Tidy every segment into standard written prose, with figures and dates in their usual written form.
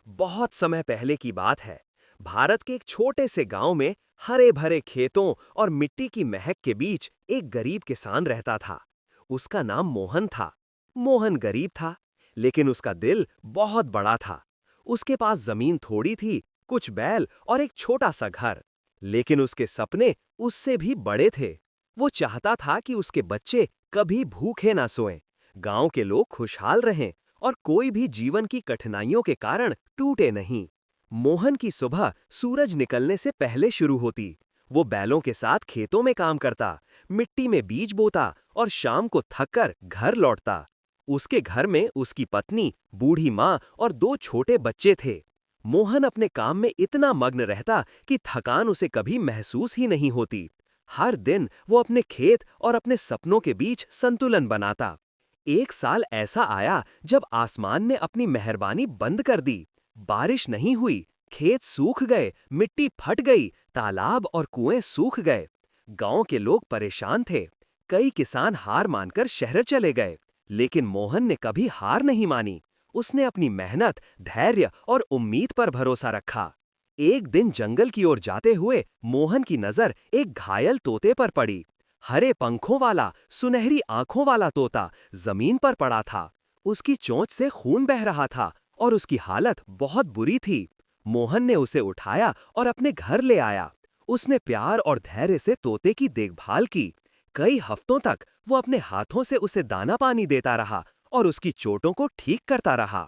बहुत समय पहले की बात है। भारत के एक छोटे से गांव में हरे भरे खेतों और मिट्टी की महक के बीच एक गरीब किसान रहता था। उसका नाम मोहन था। मोहन गरीब था, लेकिन उसका दिल बहुत बड़ा था। उसके पास जमीन थोड़ी थी, कुछ बैल और एक छोटा सा घर। लेकिन उसके सपने उससे भी बड़े थे। वो चाहता था कि उसके बच्चे कभी भूखे ना सोएं, गांव के लोग खुशहाल रहें और कोई भी जीवन की कठिनाइयों के कारण टूटे नहीं। मोहन की सुबह सूरज निकलने से पहले शुरू होती। वो बैलों के साथ खेतों में काम करता, मिट्टी में बीज बोता और शाम को थककर घर लौटता। उसके घर में उसकी पत्नी, बूढ़ी माँ और दो छोटे बच्चे थे। मोहन अपने काम में इतना मग्न रहता कि थकान उसे कभी महसूस ही नहीं होती। हर दिन वो अपने खेत और अपने सपनों के बीच संतुलन बनाता। एक साल ऐसा आया जब आसमान ने अपनी मेहरबानी बंद कर दी। बारिश नहीं हुई, खेत सूख गए, मिट्टी फट गई, तालाब और कुएं सूख गए। गांव के लोग परेशान थे। कई किसान हार मानकर शहर चले गए, लेकिन मोहन ने कभी हार नहीं मानी। उसने अपनी मेहनत, धैर्य और उम्मीद पर भरोसा रखा। एक दिन जंगल की ओर जाते हुए मोहन की नजर एक घायल तोते पर पड़ी। हरे पंखों वाला, सुनहरी आंखों वाला तोता जमीन पर पड़ा था। उसकी चोंच से खून बह रहा था और उसकी हालत बहुत बुरी थी। मोहन ने उसे उठाया और अपने घर ले आया। उसने प्यार और धैर्य से तोते की देखभाल की। कई हफ्तों तक वो अपने हाथों से उसे दाना पानी देता रहा और उसकी चोटों को ठीक करता रहा।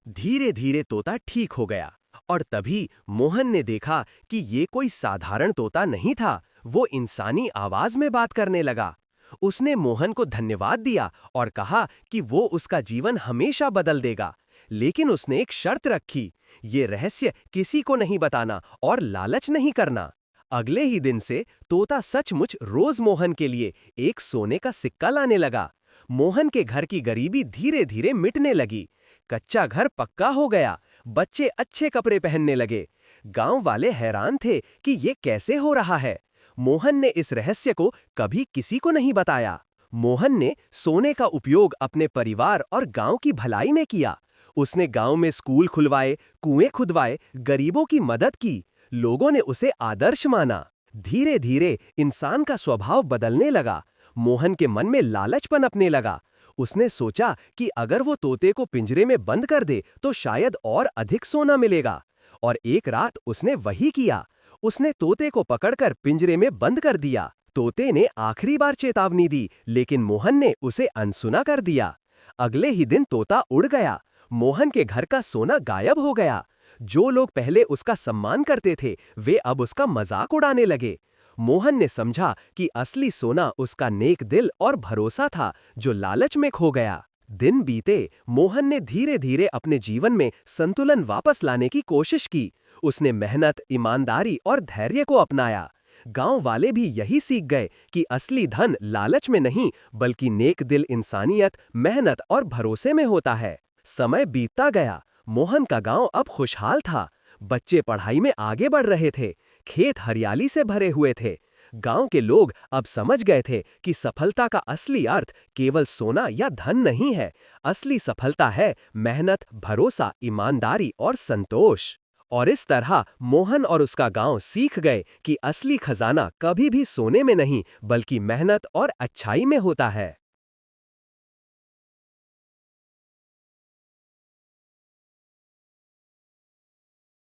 धीरे धीरे तोता ठीक हो गया और तभी मोहन ने देखा कि ये कोई साधारण तोता नहीं था। वो इंसानी आवाज में बात करने लगा। उसने मोहन को धन्यवाद दिया और कहा कि वो उसका जीवन हमेशा बदल देगा। लेकिन उसने एक शर्त रखी, ये रहस्य किसी को नहीं बताना और लालच नहीं करना। अगले ही दिन से तोता सचमुच रोज मोहन के लिए एक सोने का सिक्का लाने लगा। मोहन के घर की गरीबी धीरे धीरे मिटने लगी। कच्चा घर पक्का हो गया, बच्चे अच्छे कपड़े पहनने लगे। गांव वाले हैरान थे कि ये कैसे हो रहा है। मोहन ने इस रहस्य को कभी किसी को नहीं बताया। मोहन ने सोने का उपयोग अपने परिवार और गांव की भलाई में किया। उसने गांव में स्कूल खुलवाए, कुएं खुदवाए, गरीबों की मदद की। लोगों ने उसे आदर्श माना। धीरे धीरे इंसान का स्वभाव बदलने लगा। मोहन के मन में लालच पनपने लगा। उसने सोचा कि अगर वो तोते को पिंजरे में बंद कर दे तो शायद और अधिक सोना मिलेगा। और एक रात उसने वही किया। उसने तोते को पकड़कर पिंजरे में बंद कर दिया। तोते ने आखिरी बार चेतावनी दी, लेकिन मोहन ने उसे अनसुना कर दिया। अगले ही दिन तोता उड़ गया। मोहन के घर का सोना गायब हो गया। जो लोग पहले उसका सम्मान करते थे, वे अब उसका मजाक उड़ाने लगे। मोहन ने समझा कि असली सोना उसका नेक दिल और भरोसा था, जो लालच में खो गया। दिन बीते, मोहन ने धीरे धीरे अपने जीवन में संतुलन वापस लाने की कोशिश की। उसने मेहनत, ईमानदारी और धैर्य को अपनाया। गांव वाले भी यही सीख गए कि असली धन लालच में नहीं, बल्कि नेक दिल, इंसानियत, मेहनत और भरोसे में होता है। समय बीतता गया। मोहन का गांव अब खुशहाल था। बच्चे पढ़ाई में आगे बढ़ रहे थे। खेत हरियाली से भरे हुए थे। गांव के लोग अब समझ गए थे कि सफलता का असली अर्थ केवल सोना या धन नहीं है। असली सफलता है मेहनत, भरोसा, ईमानदारी और संतोष। और इस तरह मोहन और उसका गांव सीख गए कि असली खजाना कभी भी सोने में नहीं, बल्कि मेहनत और अच्छाई में होता है।